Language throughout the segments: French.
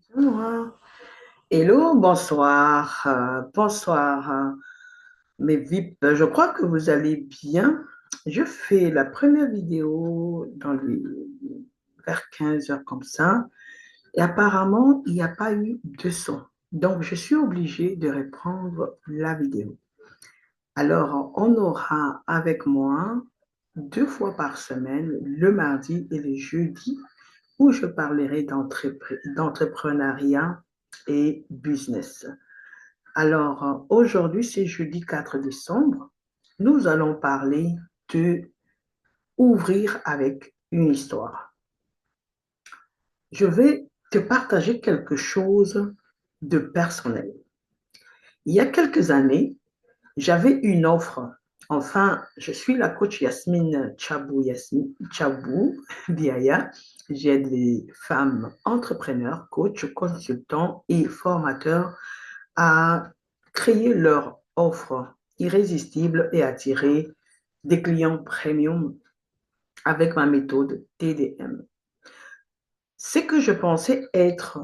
Bonjour. Hello, bonsoir. Bonsoir, mes VIP. Je crois que vous allez bien. Je fais la première vidéo vers 15 heures comme ça. Et apparemment, il n'y a pas eu de son. Donc, je suis obligée de reprendre la vidéo. Alors, on aura avec moi 2 fois par semaine, le mardi et le jeudi, où je parlerai d'entrepreneuriat et business. Alors, aujourd'hui, c'est jeudi 4 décembre. Nous allons parler de ouvrir avec une histoire. Je vais te partager quelque chose de personnel. Il y a quelques années, j'avais une offre. Enfin, je suis la coach Yasmine Chabou Diaya. J'aide les femmes entrepreneurs, coachs, consultants et formateurs à créer leur offre irrésistible et attirer des clients premium avec ma méthode TDM. Ce que je pensais être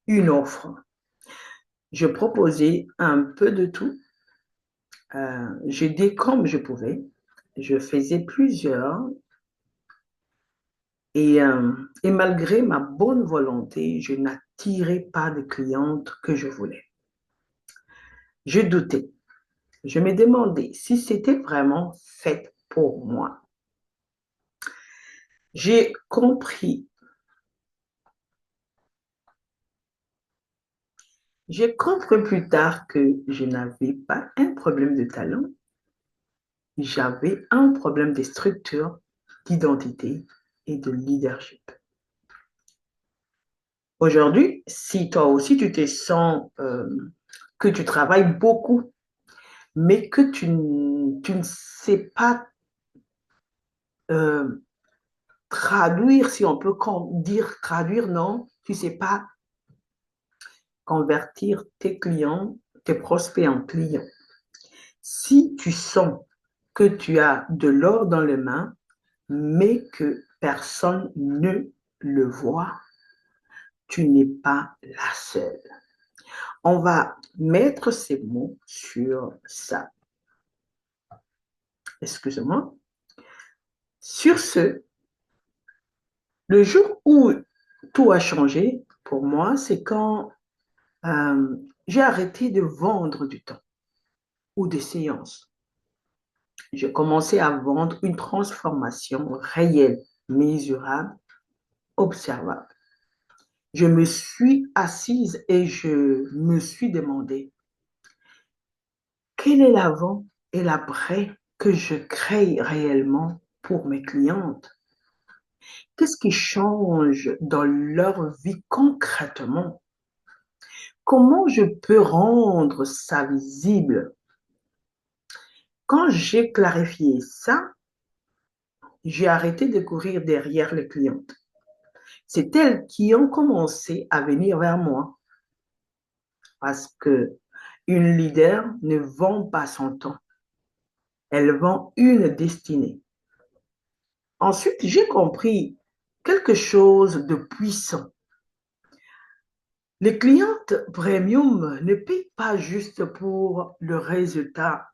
une offre, je proposais un peu de tout. J'aidais comme je pouvais. Je faisais plusieurs et malgré ma bonne volonté, je n'attirais pas de clientes que je voulais. Je doutais. Je me demandais si c'était vraiment fait pour moi. J'ai compris. J'ai compris plus tard que je n'avais pas un problème de talent, j'avais un problème de structure, d'identité et de leadership. Aujourd'hui, si toi aussi tu te sens que tu travailles beaucoup, mais que tu ne sais pas euh, traduire, si on peut dire traduire, non, tu ne sais pas convertir tes clients, tes prospects en clients. Si tu sens que tu as de l'or dans les mains, mais que personne ne le voit, tu n'es pas la seule. On va mettre ces mots sur ça. Excusez-moi. Sur ce, le jour où tout a changé pour moi, c'est quand j'ai arrêté de vendre du temps ou des séances. J'ai commencé à vendre une transformation réelle, mesurable, observable. Je me suis assise et je me suis demandé quel est l'avant et l'après que je crée réellement pour mes clientes. Qu'est-ce qui change dans leur vie concrètement? Comment je peux rendre ça visible? Quand j'ai clarifié ça, j'ai arrêté de courir derrière les clientes. C'est elles qui ont commencé à venir vers moi parce que une leader ne vend pas son temps, elle vend une destinée. Ensuite, j'ai compris quelque chose de puissant. Les clientes premium ne payent pas juste pour le résultat,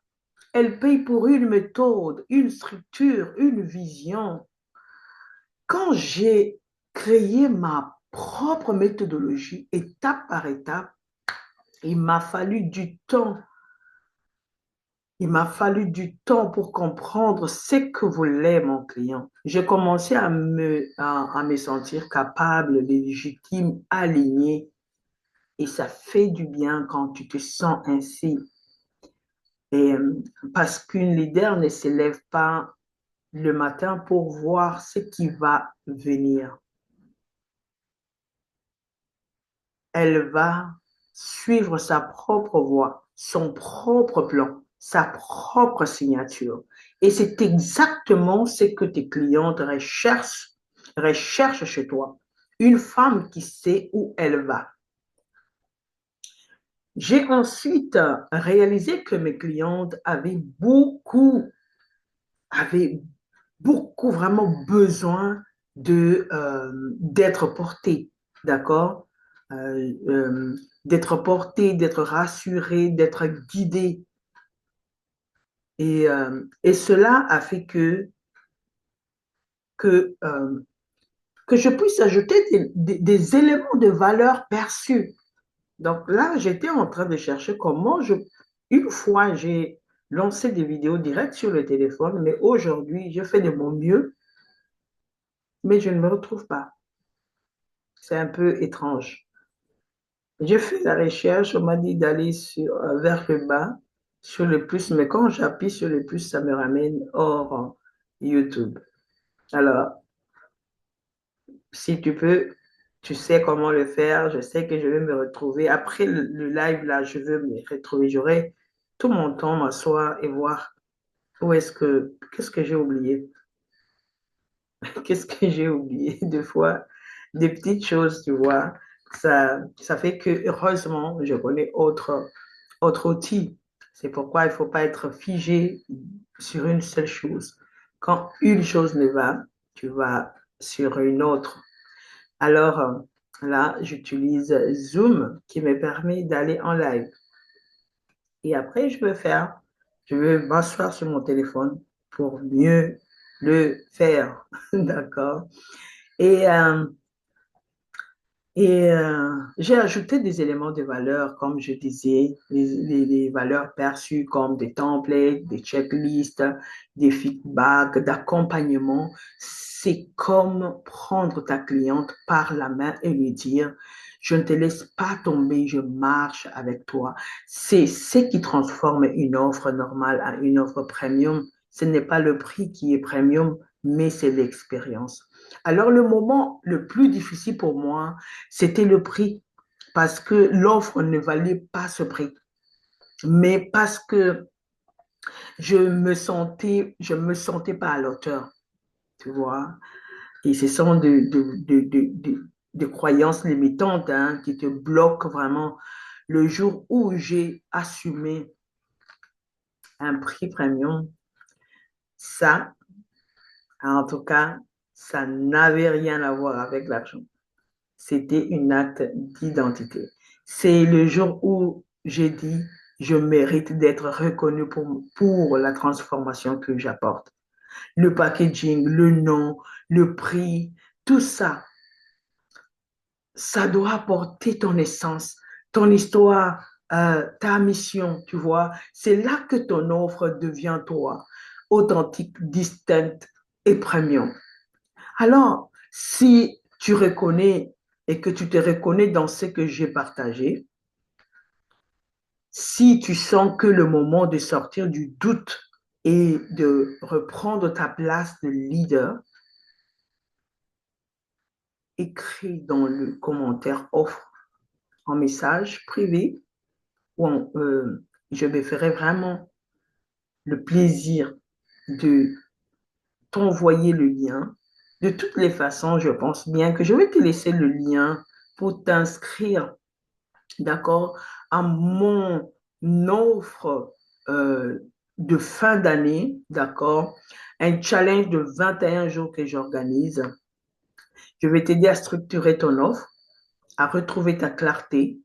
elles payent pour une méthode, une structure, une vision. Quand j'ai créé ma propre méthodologie, étape par étape, il m'a fallu du temps. Il m'a fallu du temps pour comprendre ce que voulait mon client. J'ai commencé à me sentir capable, légitime, aligné. Et ça fait du bien quand tu te sens ainsi. Et, parce qu'une leader ne se lève pas le matin pour voir ce qui va venir. Elle va suivre sa propre voie, son propre plan, sa propre signature. Et c'est exactement ce que tes clientes recherchent chez toi. Une femme qui sait où elle va. J'ai ensuite réalisé que mes clientes avaient beaucoup vraiment besoin d'être portées, d'accord? d'être porté, d'être rassuré, d'être guidé. Et cela a fait que, euh, que je puisse ajouter des éléments de valeur perçus. Donc là, j'étais en train de chercher une fois, j'ai lancé des vidéos directes sur le téléphone, mais aujourd'hui, je fais de mon mieux, mais je ne me retrouve pas. C'est un peu étrange. J'ai fait la recherche, on m'a dit d'aller vers le bas, sur le plus, mais quand j'appuie sur le plus, ça me ramène hors YouTube. Alors, si tu peux, tu sais comment le faire. Je sais que je vais me retrouver. Après le live, là, je veux me retrouver. J'aurai tout mon temps m'asseoir et voir qu'est-ce que j'ai oublié. Qu'est-ce que j'ai oublié deux fois, des petites choses, tu vois. Ça fait que, heureusement, je connais autre outil. C'est pourquoi il ne faut pas être figé sur une seule chose. Quand une chose ne va, tu vas sur une autre. Alors là, j'utilise Zoom qui me permet d'aller en live. Et après, je vais m'asseoir sur mon téléphone pour mieux le faire. D'accord? Et, euh, j'ai ajouté des éléments de valeur, comme je disais, les valeurs perçues comme des templates, des checklists, des feedbacks, d'accompagnement. C'est comme prendre ta cliente par la main et lui dire, je ne te laisse pas tomber, je marche avec toi. C'est ce qui transforme une offre normale à une offre premium. Ce n'est pas le prix qui est premium, mais c'est l'expérience. Alors, le moment le plus difficile pour moi, c'était le prix, parce que l'offre ne valait pas ce prix, mais parce que je me sentais pas à l'auteur, tu vois. Et ce sont de croyances limitantes, hein, qui te bloquent vraiment. Le jour où j'ai assumé un prix premium, ça, en tout cas, ça n'avait rien à voir avec l'argent. C'était un acte d'identité. C'est le jour où j'ai dit, je mérite d'être reconnu pour la transformation que j'apporte. Le packaging, le nom, le prix, tout ça, ça doit apporter ton essence, ton histoire, ta mission, tu vois. C'est là que ton offre devient toi, authentique, distincte et premium. Alors, si tu reconnais et que tu te reconnais dans ce que j'ai partagé, si tu sens que le moment de sortir du doute et de reprendre ta place de leader, écris dans le commentaire offre en message privé ou je me ferai vraiment le plaisir de t'envoyer le lien. De toutes les façons, je pense bien que je vais te laisser le lien pour t'inscrire, d'accord, à mon offre de fin d'année, d'accord, un challenge de 21 jours que j'organise. Je vais t'aider à structurer ton offre, à retrouver ta clarté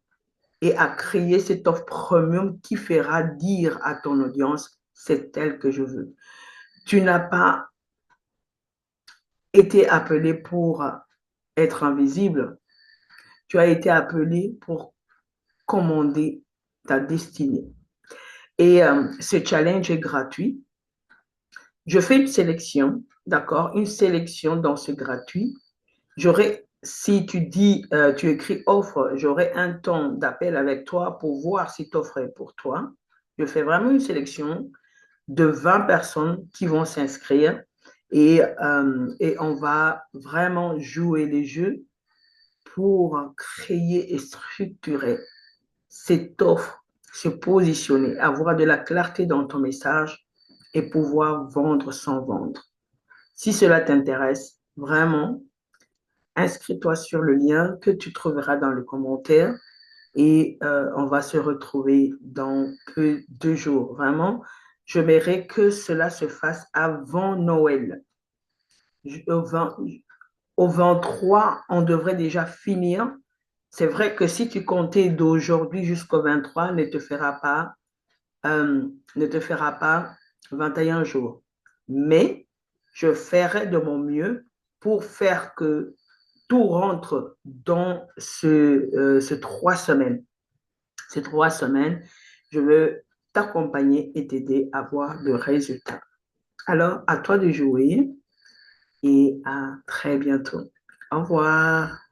et à créer cette offre premium qui fera dire à ton audience, c'est elle que je veux. Tu n'as pas été appelé pour être invisible, tu as été appelé pour commander ta destinée. Et ce challenge est gratuit. Je fais une sélection, d'accord, une sélection dans ce gratuit. Si tu dis, tu écris offre, j'aurai un temps d'appel avec toi pour voir si t'offre est pour toi. Je fais vraiment une sélection de 20 personnes qui vont s'inscrire et on va vraiment jouer les jeux pour créer et structurer cette offre, se positionner, avoir de la clarté dans ton message et pouvoir vendre sans vendre. Si cela t'intéresse, vraiment, inscris-toi sur le lien que tu trouveras dans le commentaire et on va se retrouver dans peu de jours. Vraiment, j'aimerais que cela se fasse avant Noël. Au 20 au 23, on devrait déjà finir C'est vrai que si tu comptais d'aujourd'hui jusqu'au 23, euh, ne te fera pas 21 jours. Mais je ferai de mon mieux pour faire que tout rentre dans ce 3 semaines. Ces 3 semaines, je veux t'accompagner et t'aider à avoir de résultats. Alors, à toi de jouer et à très bientôt. Au revoir.